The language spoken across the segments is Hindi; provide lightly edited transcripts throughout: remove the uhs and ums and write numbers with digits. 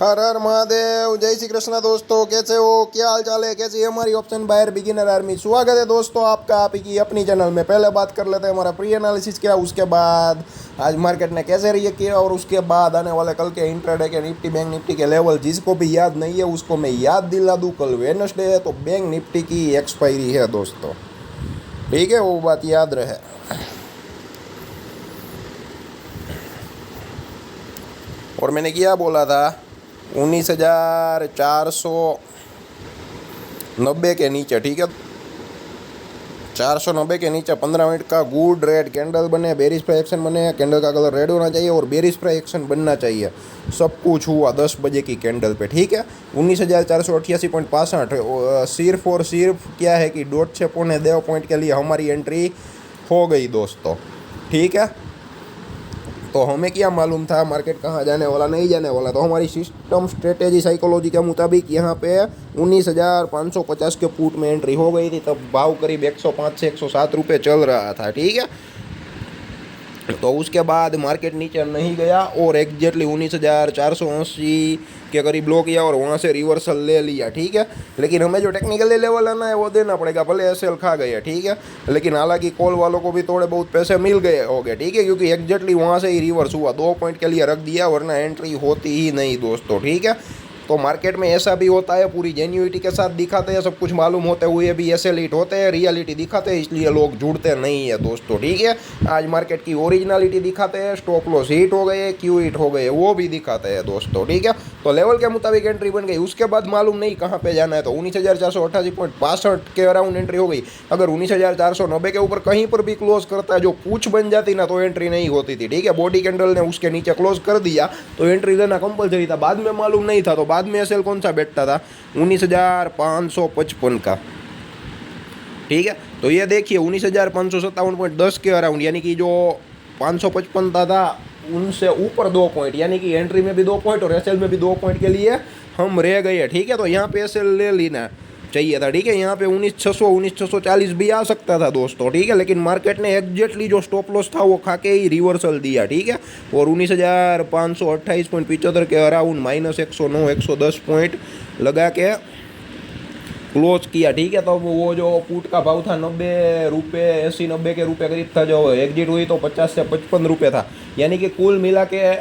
हर हर महादेव। जय श्री कृष्ण दोस्तों, कैसे हो, क्या हाल चाल है, कैसी है हमारी ऑप्शन बायर बिगिनर आर्मी। स्वागत है दोस्तों आपका आप ही की अपनी चैनल में। पहले बात कर लेते हैं हमारा प्री एनालिसिस क्या, उसके बाद आज मार्केट ने कैसे रिएक्ट किया और उसके बाद आने वाले कल के इंट्राडे के निफ्टी बैंक निफ्टी के लेवल। जिसको भी याद नहीं है उसको मैं याद दिला दूँ, कल वेडनेसडे है तो बैंक निफ्टी की एक्सपायरी है दोस्तों, ठीक है, वो बात याद रहे। और मैंने क्या बोला था, 19,490 के नीचे, ठीक है, 490 के नीचे 15 मिनट का गुड रेड कैंडल बने, बेरिश प्राइस एक्शन बने, कैंडल का कलर रेड होना चाहिए और बेरिश प्राइस एक्शन बनना चाहिए। सब कुछ हुआ 10 बजे की कैंडल पे, ठीक है। 19,488.65 सिर्फ और सिर्फ क्या है कि 1.5 पॉइंट के लिए हमारी एंट्री हो गई दोस्तों, ठीक है। तो हमें क्या मालूम था मार्केट कहाँ जाने वाला नहीं जाने वाला। तो हमारी सिस्टम स्ट्रेटेजी साइकोलॉजी के मुताबिक यहाँ पे 19,550 के पुट में एंट्री हो गई थी। तब भाव करीब 105 से 107 रुपये चल रहा था, ठीक है। तो उसके बाद मार्केट नीचे नहीं गया और एग्जैक्टली 19,480 के करीब लो किया और वहाँ से रिवर्सल ले लिया, ठीक है। लेकिन हमें जो टेक्निकली लेवल आना है वो देना पड़ेगा, भले एसएल खा गए, ठीक है। लेकिन हालांकि कॉल वालों को भी थोड़े बहुत पैसे मिल गए हो गए, ठीक है, क्योंकि एग्जैक्टली वहाँ से ही रिवर्स हुआ, 2 पॉइंट के लिए रख दिया, वरना एंट्री होती ही नहीं दोस्तों, ठीक है। तो मार्केट में ऐसा भी होता है, पूरी जेन्युइटी के साथ दिखाते हैं, सब कुछ मालूम होते हुए भी ऐसे लीट होते हैं, रियलिटी दिखाते हैं, इसलिए लोग जुड़ते नहीं है दोस्तों, ठीक है। आज मार्केट की ओरिजिनलिटी दिखाते हैं, स्टॉप लॉस हिट हो गए, क्यू हिट हो गए, वो भी दिखाते हैं दोस्तों, ठीक है। तो लेवल के मुताबिक एंट्री बन गई, उसके बाद मालूम नहीं कहाँ पे जाना है। तो 19,488.65 के अराउंड एंट्री हो गई। अगर 19,490 के ऊपर कहीं पर भी क्लोज करता है, जो पूछ बन जाती ना, तो एंट्री नहीं होती थी, ठीक है। बॉडी कैंडल ने उसके नीचे क्लोज कर दिया तो एंट्री लेना कंपलसरी था। बाद में मालूम नहीं था, तो बाद में एसएल कौन सा बैठता था, 19,555 का, ठीक है। तो ये देखिए 19,557.10 के अराउंड, यानी कि जो 555 था उनसे ऊपर 2 पॉइंट, यानी कि एंट्री में भी 2 पॉइंट और एसएल में भी 2 पॉइंट के लिए हम रह गए, ठीक है। तो यहाँ पे एसएल ले लेना चाहिए था, ठीक है। यहाँ पे 19,600 19,640 भी आ सकता था दोस्तों, ठीक है। लेकिन मार्केट ने एग्जैक्टली जो स्टॉप लॉस था वो खा के ही रिवर्सल दिया, ठीक है। और 19,528.75 के अराउंड -109 110 पॉइंट लगा के क्लोज किया, ठीक है। तो वो जो पुट का भाव था 90 रुपये 80-90 के रुपये करीब था, जो एग्जिट हुई तो 50 से 55 रुपये था। यानी कि कुल मिला के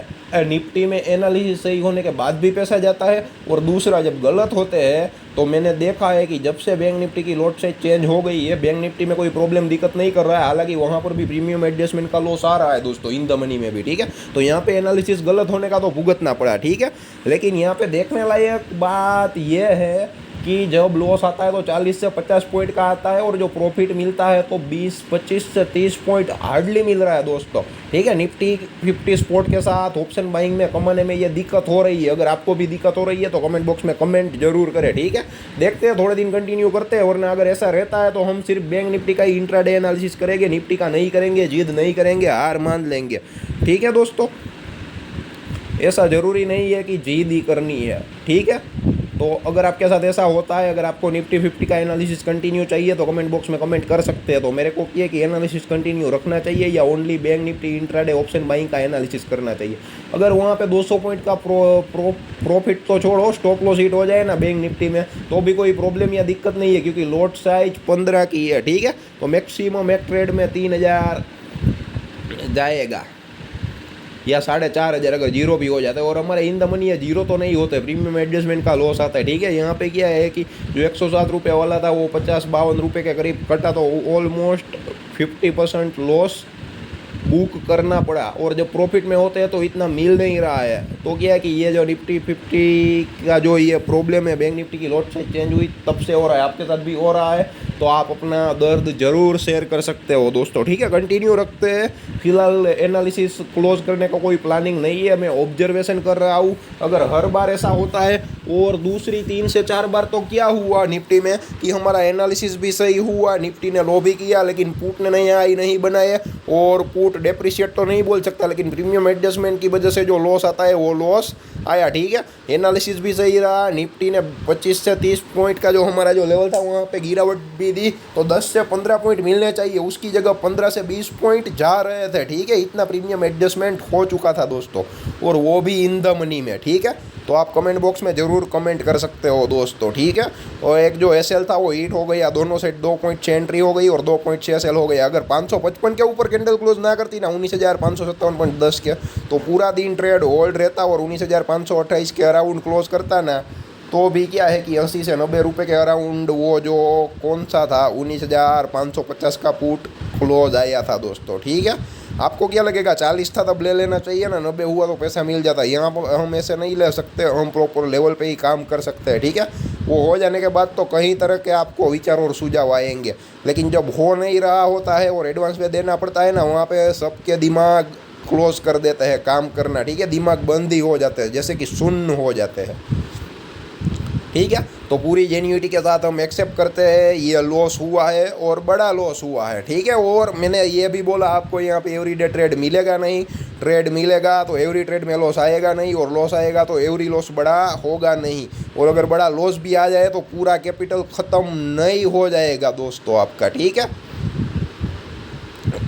निफ्टी में एनालिसिस सही होने के बाद भी पैसा जाता है, और दूसरा जब गलत होते हैं तो मैंने देखा है कि जब से बैंक निफ्टी की लॉट साइज चेंज हो गई है, बैंक निफ्टी में कोई प्रॉब्लम दिक्कत नहीं कर रहा है। हालांकि वहाँ पर भी प्रीमियम एडजस्टमेंट का लॉस आ रहा है दोस्तों, इन द मनी में भी, ठीक है। तो यहाँ पे एनालिसिस गलत होने का तो भुगतना पड़ा, ठीक है। लेकिन यहाँ पे देखने लायक बात यह है कि जब लॉस आता है तो 40 से 50 पॉइंट का आता है, और जो प्रॉफिट मिलता है तो 20-25 से 30 पॉइंट हार्डली मिल रहा है दोस्तों, ठीक है। निफ्टी 50 स्पॉट के साथ ऑप्शन बाइंग में कमाने में ये दिक्कत हो रही है। अगर आपको भी दिक्कत हो रही है तो कमेंट बॉक्स में कमेंट जरूर करें, ठीक है। देखते हैं, थोड़े दिन कंटिन्यू करते हैं, वरना अगर ऐसा रहता है तो हम सिर्फ बैंक निफ्टी का ही इंट्राडे एनालिसिस करेंगे, निफ्टी का नहीं करेंगे, जिद नहीं करेंगे, हार मान लेंगे, ठीक है दोस्तों। ऐसा ज़रूरी नहीं है कि जिद ही करनी है, ठीक है। तो अगर आपके साथ ऐसा होता है, अगर आपको निफ्टी 50 का एनालिसिस कंटिन्यू चाहिए तो कमेंट बॉक्स में कमेंट कर सकते हैं। तो मेरे को ये कि एनालिसिस कंटिन्यू रखना चाहिए या only bank Nifty intraday option buying का एनालिसिस करना चाहिए। अगर वहाँ पे 200 पॉइंट का प्रॉफिट तो छोड़ो, स्टॉप लॉस हिट हो जाए ना बैंक निफ्टी में, तो भी कोई प्रॉब्लम या दिक्कत नहीं है, क्योंकि लॉट साइज 15 की है, ठीक है। तो मैक्सिमम एक ट्रेड में 3,000 जाएगा या 4,500 अगर जीरो भी हो जाता है। और हमारे इन द मनी है जीरो तो नहीं होते, प्रीमियम एडजस्टमेंट का लॉस आता है, ठीक है। यहाँ पे क्या है कि जो 107 रुपये वाला था वो 50-52 रुपये के करीब कटा, तो ऑलमोस्ट 50% लॉस बुक करना पड़ा। और जब प्रॉफिट में होते हैं तो इतना मिल नहीं रहा है। तो क्या है कि ये जो निफ्टी 50 का जो ये प्रॉब्लम है, बैंक निफ्टी की लॉट साइज चेंज हुई तब से हो रहा है, आपके साथ भी हो रहा है, तो आप अपना दर्द जरूर शेयर कर सकते हो दोस्तों, ठीक है। कंटिन्यू रखते हैं, फिलहाल एनालिसिस क्लोज करने का कोई प्लानिंग नहीं है, मैं ऑब्जर्वेशन कर रहा हूँ। अगर हर बार ऐसा होता है और दूसरी 3 से 4 बार, तो क्या हुआ निफ्टी में कि हमारा एनालिसिस भी सही हुआ, निफ्टी ने लो भी किया, लेकिन पुट ने नहीं बनाए, और पुट डेप्रिशिएट तो नहीं बोल सकता, लेकिन प्रीमियम एडजस्टमेंट की वजह से जो लॉस आता है वो लॉस आया, ठीक है। एनालिसिस भी सही रहा, निफ्टी ने 25 से 30 पॉइंट का जो हमारा जो लेवल था वहाँ पे गिरावट भी दी, तो 10 से 15 पॉइंट मिलने चाहिए, उसकी जगह 15 से 20 पॉइंट जा रहे थे, ठीक है, इतना प्रीमियम एडजस्टमेंट हो चुका था दोस्तों, और वो भी इन द मनी में, ठीक है। तो आप कमेंट बॉक्स में ज़रूर कमेंट कर सकते हो दोस्तों, ठीक है। और एक जो एसएल था वो हिट हो गया, दोनों साइड 2.6 एंट्री हो गई और 2.6 एसएल हो गया। अगर 555 के ऊपर कैंडल क्लोज ना करती ना 19,557.10 के, तो पूरा दिन ट्रेड होल्ड रहता और 19,528 के अराउंड क्लोज करता ना, तो भी क्या है कि 80 से 90 रुपये के अराउंड वो जो कौन सा था 19,550 का पुट क्लोज आया था दोस्तों, ठीक है। आपको क्या लगेगा 40 था तब ले लेना चाहिए ना, 90 हुआ तो पैसा मिल जाता। यहाँ पर हम ऐसे नहीं ले सकते, हम प्रॉपर लेवल पे ही काम कर सकते हैं, ठीक है। वो हो जाने के बाद तो कई तरह के आपको विचार और सुझाव आएंगे, लेकिन जब हो नहीं रहा होता है और एडवांस में देना पड़ता है ना, वहाँ पे सबके दिमाग क्लोज कर देते हैं काम करना, ठीक है। दिमाग बंद ही हो जाते हैं, जैसे कि शून्य हो जाते हैं, ठीक है। तो पूरी जेन्युइटी के साथ हम एक्सेप्ट करते हैं ये लॉस हुआ है और बड़ा लॉस हुआ है, ठीक है। और मैंने ये भी बोला आपको यहाँ पे एवरीडे ट्रेड मिलेगा नहीं, ट्रेड मिलेगा तो एवरी ट्रेड में लॉस आएगा नहीं, और लॉस आएगा तो एवरी लॉस बड़ा होगा नहीं, और अगर बड़ा लॉस भी आ जाए तो पूरा कैपिटल ख़त्म नहीं हो जाएगा दोस्तों आपका, ठीक है।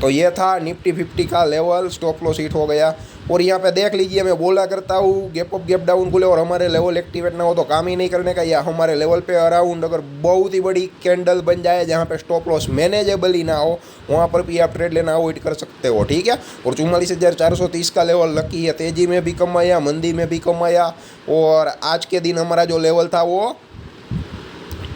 तो ये था निफ्टी 50 का लेवल, स्टॉप लॉस हिट हो गया। और यहाँ पे देख लीजिए, मैं बोला करता हूँ गैप अप गैप डाउन खुले और हमारे लेवल एक्टिवेट ना हो तो काम ही नहीं करने का, या हमारे लेवल पे अराउंड अगर बहुत ही बड़ी कैंडल बन जाए जहाँ पे स्टॉप लॉस मैनेजेबल ही ना हो, वहाँ पर भी आप ट्रेड लेना अवॉइड कर सकते हो, ठीक है। और 44,430 का लेवल लकी है, तेज़ी में भी कम आया, मंदी में भी कम आया, और आज के दिन हमारा जो लेवल था वो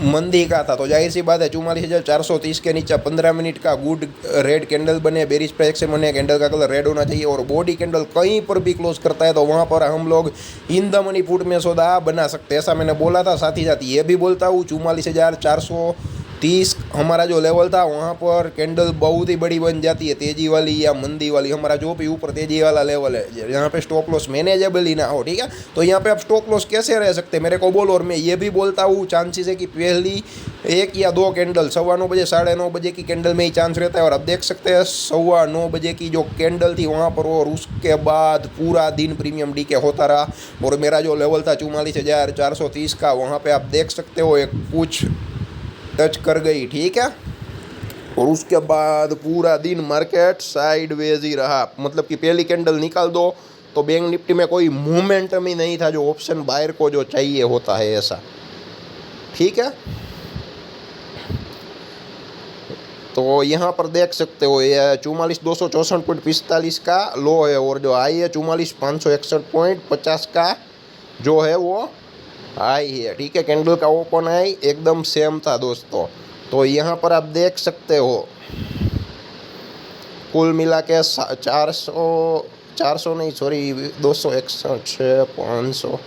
मंदी का था। तो जाहिर सी बात है 44,430 के नीचे 15 मिनट का गुड रेड कैंडल बने, बेरिश प्रोजेक्शन बने, कैंडल का कलर रेड होना चाहिए, और बॉडी कैंडल कहीं पर भी क्लोज करता है तो वहाँ पर हम लोग इन द मनी पुट में सौदा बना सकते हैं, ऐसा मैंने बोला था। साथ ही साथ ये भी बोलता हूँ 44,430 हमारा जो लेवल था वहाँ पर कैंडल बहुत ही बड़ी बन जाती है, तेज़ी वाली या मंदी वाली, हमारा जो भी ऊपर तेज़ी वाला लेवल है यहाँ पे स्टॉप लॉस मैनेजेबल ही ना हो, ठीक है। तो यहाँ पे आप स्टॉप लॉस कैसे रह सकते हैं मेरे को बोलो। और मैं ये भी बोलता हूँ चांसेस है कि पहली 1 या 2 कैंडल 9:15 बजे 9:30 बजे की कैंडल में ही चांस रहता है, और अब देख सकते हैं 9:15 बजे की जो कैंडल थी वहाँ पर, और उसके बाद पूरा दिन प्रीमियम डी के होता रहा, और मेरा जो लेवल था 44,430 का, वहाँ पे आप देख सकते हो एक कुछ टच कर गई, ठीक है। और उसके बाद पूरा दिन मार्केट साइडवेज ही रहा, मतलब कि पहली कैंडल निकाल दो तो बैंक निफ्टी में कोई मोमेंटम ही नहीं था, जो ऑप्शन बायर को जो चाहिए होता है ऐसा, ठीक है। तो यहाँ पर देख सकते हो ये 44,264.45 का लो है, और जो हाई है 44,561.50 का जो है वो हाई है, ठीक है। कैंडल का ओपन हाई एकदम सेम था दोस्तों। तो यहाँ पर आप देख सकते हो कुल मिला के 400 नहीं, सॉरी 261 500,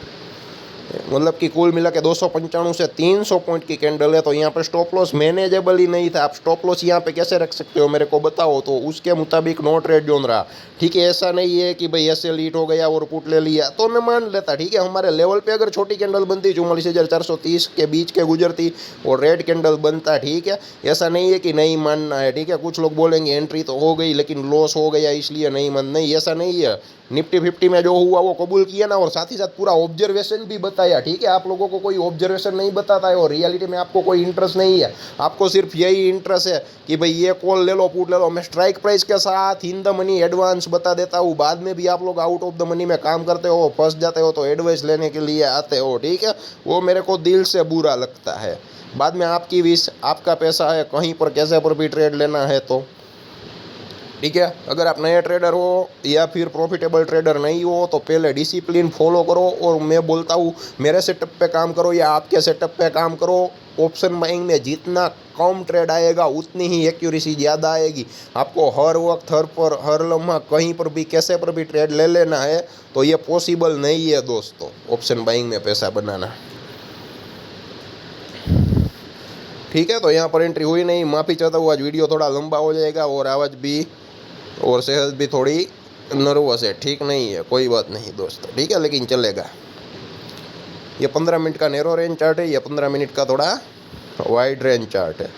मतलब कि कुल मिला के 295 से 300 पॉइंट की कैंडल है। तो यहाँ पर स्टॉप लॉस मैनेजेबल ही नहीं था। आप स्टॉप लॉस यहाँ पे कैसे रख सकते हो मेरे को बताओ, तो उसके मुताबिक नो ट्रेड जोन रहा, ठीक है। ऐसा नहीं है कि भाई ऐसे लीट हो गया और पुट ले लिया तो मैं मान लेता, ठीक है। हमारे लेवल पे अगर छोटी कैंडल बनती 44,430 के बीच के गुजरती और रेड कैंडल बनता, ठीक है। ऐसा नहीं है कि नहीं मानना है, ठीक है। कुछ लोग बोलेंगे एंट्री तो हो गई लेकिन लॉस हो गया इसलिए नहीं मान, नहीं ऐसा नहीं है। निफ्टी 50 में जो हुआ वो कबूल किया ना, और साथ ही साथ पूरा ऑब्जर्वेशन भी बताया, ठीक है। आप लोगों को कोई ऑब्जर्वेशन नहीं बताता है और रियलिटी में आपको कोई इंटरेस्ट नहीं है, आपको सिर्फ यही इंटरेस्ट है कि भाई ये कॉल ले लो पुट ले लो। मैं स्ट्राइक प्राइस के साथ इन द मनी एडवांस बता देता हूँ, बाद में भी आप लोग आउट ऑफ द मनी में काम करते हो, फंस जाते हो तो एडवाइस लेने के लिए आते हो, ठीक है। वो मेरे को दिल से बुरा लगता है। बाद में आपकी विश, आपका पैसा है, कहीं पर कैसे पर भी ट्रेड लेना है तो ठीक है। अगर आप नए ट्रेडर हो या फिर प्रॉफिटेबल ट्रेडर नहीं हो तो पहले डिसिप्लिन फॉलो करो, और मैं बोलता हूँ मेरे सेटअप पे काम करो या आपके सेटअप पे काम करो। ऑप्शन बाइंग में जितना कम ट्रेड आएगा उतनी ही एक्यूरेसी ज़्यादा आएगी। आपको हर वक्त हर लम्हा कहीं पर भी कैसे पर भी ट्रेड ले लेना है तो ये पॉसिबल नहीं है दोस्तों, ऑप्शन बाइंग में पैसा बनाना, ठीक है। तो यहाँ पर एंट्री हुई नहीं, माफ़ी चाहता हूँ, आज वीडियो थोड़ा लंबा हो जाएगा और आवाज़ भी और सेहत भी थोड़ी नर्वस है, ठीक नहीं है, कोई बात नहीं दोस्तों, ठीक है, लेकिन चलेगा। ये 15 मिनट का नैरो रेंज चार्ट है, ये 15 मिनट का थोड़ा वाइड रेंज चार्ट है,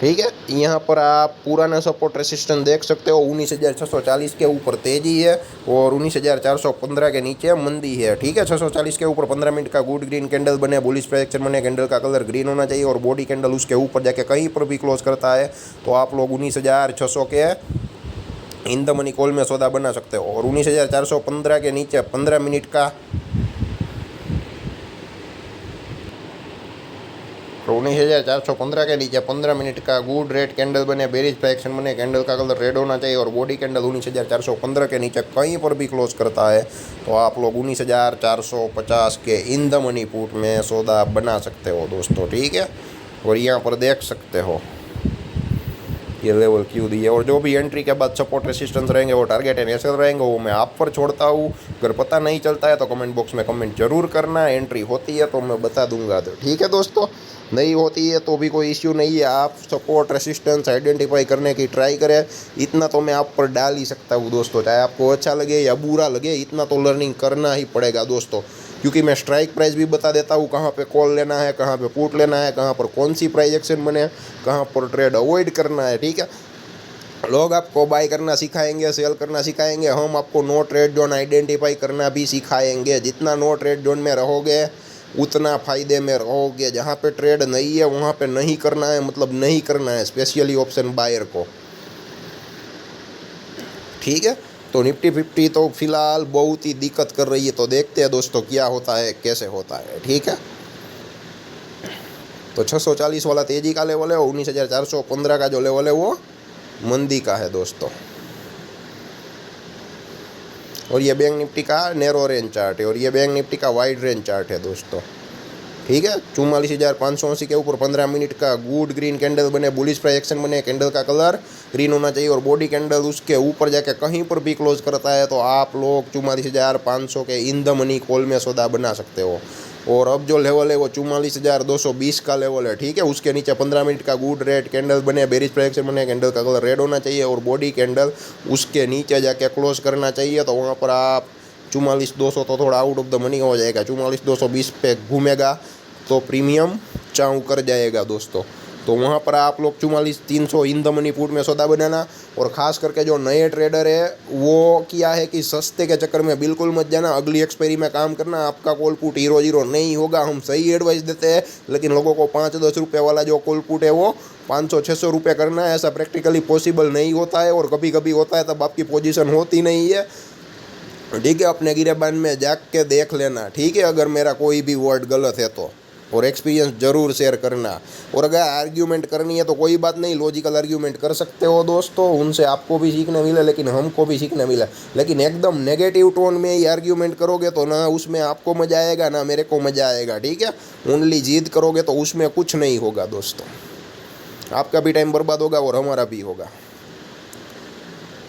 ठीक है। यहाँ पर आप पुराना सपोर्ट रेसिस्टेंस देख सकते हो, 19,640 के ऊपर तेजी है और 19,415 के नीचे मंदी है, ठीक है। 640 के ऊपर 15 मिनट का गुड ग्रीन कैंडल बने, बुलिश प्रोजेक्शन बने, कैंडल का कलर ग्रीन होना चाहिए और बॉडी कैंडल उसके ऊपर जाके कहीं पर भी क्लोज करता है तो आप लोग 19,600 के इन द मनी कॉल में सौदा बना सकते हो। और 19,415 के नीचे 15 मिनट का 19,415 के नीचे 15 मिनट का गुड रेड कैंडल बने, बेरिश प्राइस बने, कैंडल का कलर रेड होना चाहिए और बॉडी कैंडल 19,415 के नीचे कहीं पर भी क्लोज करता है तो आप लोग 19,450 के इन द मनी पुट में सौदा बना सकते हो दोस्तों, ठीक है। और यहाँ पर देख सकते हो ये लेवल क्यों दिए, और जो भी एंट्री के बाद सपोर्ट रेसिस्टेंस रहेंगे वो टारगेट एंड एसएल रहेंगे, वो मैं आप पर छोड़ता हूँ। अगर पता नहीं चलता है तो कमेंट बॉक्स में कमेंट जरूर करना, एंट्री होती है तो मैं बता दूंगा, तो ठीक है दोस्तों। नहीं होती है तो भी कोई इश्यू नहीं है, आप सपोर्ट रेसिस्टेंस आइडेंटिफाई करने की ट्राई करें, इतना तो मैं आप पर डाल ही सकता हूँ दोस्तों। चाहे आपको अच्छा लगे या बुरा लगे, इतना तो लर्निंग करना ही पड़ेगा दोस्तों, क्योंकि मैं स्ट्राइक प्राइस भी बता देता हूँ, कहाँ पे कॉल लेना है, कहाँ पे पुट लेना है, कहाँ पर कौन सी प्राइस एक्शन बने, कहाँ पर ट्रेड अवॉइड करना है, ठीक है। लोग आपको बाय करना सिखाएंगे, सेल करना सिखाएंगे, हम आपको नो ट्रेड जोन आइडेंटिफाई करना भी सिखाएंगे। जितना नो ट्रेड जोन में रहोगे उतना फ़ायदे में रहोगे। जहाँ पे ट्रेड नहीं है वहाँ पे नहीं करना है, मतलब नहीं करना है, स्पेशली ऑप्शन बायर को, ठीक है। तो निफ्टी 50 तो फिलहाल बहुत ही दिक्कत कर रही है, तो देखते हैं दोस्तों क्या होता है, कैसे होता है, ठीक है। तो 640 वाला तेजी का लेवल है, 19,415 का जो लेवल है वो मंदी का है दोस्तों। और ये बैंक निफ्टी का नैरो रेंज चार्ट है और ये बैंक निफ्टी का वाइड रेंज चार्ट है दोस्तों, ठीक है। 44,580 के ऊपर 15 मिनट का गुड ग्रीन कैंडल बने, बुलिश प्राइस एक्शन बने, कैंडल का कलर ग्रीन होना चाहिए और बॉडी कैंडल उसके ऊपर जाके कहीं पर भी क्लोज करता है तो आप लोग 44,500 के इन द मनी कॉल में सौदा बना सकते हो। और अब जो लेवल है वो 44,220 का लेवल है, ठीक है। उसके नीचे 15 मिनट का गुड रेड कैंडल बने, बेरिश प्राइस एक्शन बने, कैंडल का कलर रेड होना चाहिए और बॉडी कैंडल उसके नीचे जाके क्लोज करना चाहिए, तो वहाँ पर आप 44,200 तो थोड़ा आउट ऑफ द मनी हो जाएगा, 44,220 पे घूमेगा तो प्रीमियम चाऊ कर जाएगा दोस्तों। तो वहाँ पर आप लोग 44,300 इन द मनी पुट में सौदा बनाना। और ख़ास करके जो नए ट्रेडर है वो क्या है कि सस्ते के चक्कर में बिल्कुल मत जाना, अगली एक्सपायरी में काम करना, आपका कॉल पुट 0-0 नहीं होगा। हम सही एडवाइस देते हैं, लेकिन लोगों को 5-10 रुपये वाला जो कॉल पुट है वो 500-600 रुपये करना है, ऐसा प्रैक्टिकली पॉसिबल नहीं होता है। और कभी कभी होता है तब आपकी पोजीशन होती नहीं है, ठीक है। अपने गिरेबान में जाग के देख लेना, ठीक है, अगर मेरा कोई भी वर्ड गलत है तो। और एक्सपीरियंस जरूर शेयर करना। और अगर आर्ग्यूमेंट करनी है तो कोई बात नहीं, लॉजिकल आर्ग्यूमेंट कर सकते हो दोस्तों, उनसे आपको भी सीखने मिले लेकिन हमको भी सीखने मिला। लेकिन एकदम नेगेटिव टोन में ही आर्ग्यूमेंट करोगे तो ना उसमें आपको मज़ा आएगा ना मेरे को मज़ा आएगा, ठीक है। ओनली जिद करोगे तो उसमें कुछ नहीं होगा दोस्तों, आपका भी टाइम बर्बाद होगा और हमारा भी होगा,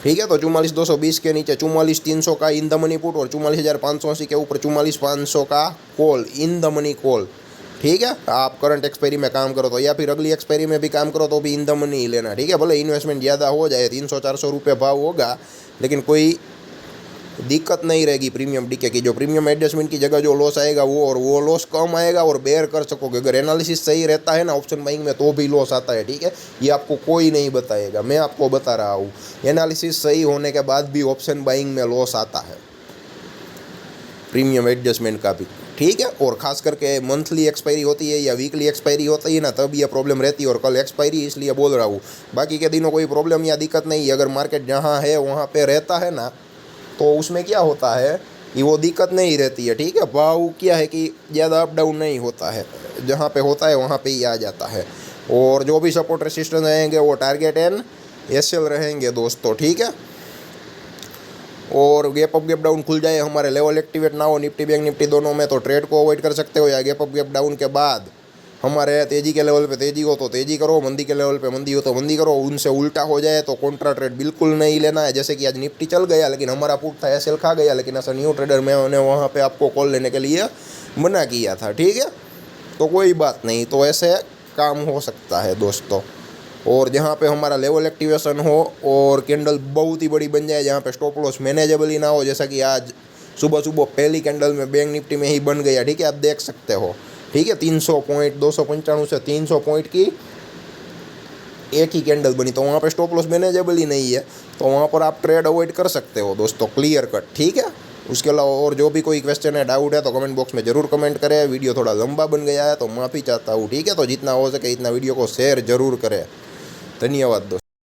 ठीक है। तो 44,220 के नीचे 44,300 का इन द मनी पुट और 44,580 के ऊपर 44,500 का call in the money call, ठीक है। आप करंट एक्सपायरी में काम करो तो या फिर अगली एक्सपायरी में भी काम करो तो भी इन द मनी ही लेना, ठीक है। भले इन्वेस्टमेंट ज़्यादा हो जाए, 300-400 रुपये भाव होगा, लेकिन कोई दिक्कत नहीं रहेगी प्रीमियम डीके की। जो प्रीमियम एडजस्टमेंट की जगह जो लॉस आएगा वो लॉस कम आएगा और बेयर कर सकोगे। अगर एनालिसिस सही रहता है ना ऑप्शन बाइंग में तो भी लॉस आता है, ठीक है। ये आपको कोई नहीं बताएगा, मैं आपको बता रहा हूँ, एनालिसिस सही होने के बाद भी ऑप्शन बाइंग में लॉस आता है प्रीमियम एडजस्टमेंट का भी, ठीक है। और ख़ास करके मंथली एक्सपायरी होती है या वीकली एक्सपायरी होती है ना तब ये प्रॉब्लम रहती है। और कल एक्सपायरी इसलिए बोल रहा हूँ, बाकी के दिनों कोई प्रॉब्लम या दिक्कत नहीं है। अगर मार्केट जहाँ है वहाँ पे रहता है ना तो उसमें क्या होता है कि वो दिक्कत नहीं रहती है, ठीक है। भाव क्या है कि ज़्यादा अप डाउन नहीं होता है, जहाँ पे होता है वहाँ पे ही आ जाता है। और जो भी सपोर्ट रेसिस्टेंस रहेंगे वो टारगेट एंड एसएल रहेंगे दोस्तों, ठीक है। और गैप अप गैप डाउन खुल जाए, हमारे लेवल एक्टिवेट ना हो निफ्टी बैंक निफ्टी दोनों में, तो ट्रेड को अवॉइड कर सकते हो। या गैप अप गैप डाउन के बाद हमारे तेज़ी के लेवल पे तेज़ी हो तो तेज़ी करो, मंदी के लेवल पे मंदी हो तो मंदी करो। उनसे उल्टा हो जाए तो कॉन्ट्रा ट्रेड बिल्कुल नहीं लेना है। जैसे कि आज निफ्टी चल गया लेकिन हमारा पुट था एसएल खा गया, लेकिन ऐसा न्यू ट्रेडर मैंने वहाँ पे आपको कॉल लेने के लिए मना किया था, ठीक है। तो कोई बात नहीं, तो ऐसे काम हो सकता है दोस्तों। और जहाँ पे हमारा लेवल एक्टिवेशन हो और कैंडल बहुत ही बड़ी बन जाए, जहाँ पे स्टॉप लॉस मैनेजेबल ही ना हो, जैसा कि आज सुबह सुबह पहली कैंडल में बैंक निफ्टी में ही बन गया, ठीक है। आप देख सकते हो, ठीक है। 300 पॉइंट 295 से 300 पॉइंट की एक ही कैंडल बनी, तो वहाँ पे स्टॉप लॉस मैनेजेबल ही नहीं है, तो वहाँ पर आप ट्रेड अवॉइड कर सकते हो दोस्तों, क्लियर कट, ठीक है। उसके अलावा और जो भी कोई क्वेश्चन है, डाउट है तो कमेंट बॉक्स में ज़रूर कमेंट करें। वीडियो थोड़ा लंबा बन गया है तो माफ़ी चाहता हूँ, ठीक है। तो जितना हो सके इतना वीडियो को शेयर ज़रूर करें। धन्यवाद दोस्तों।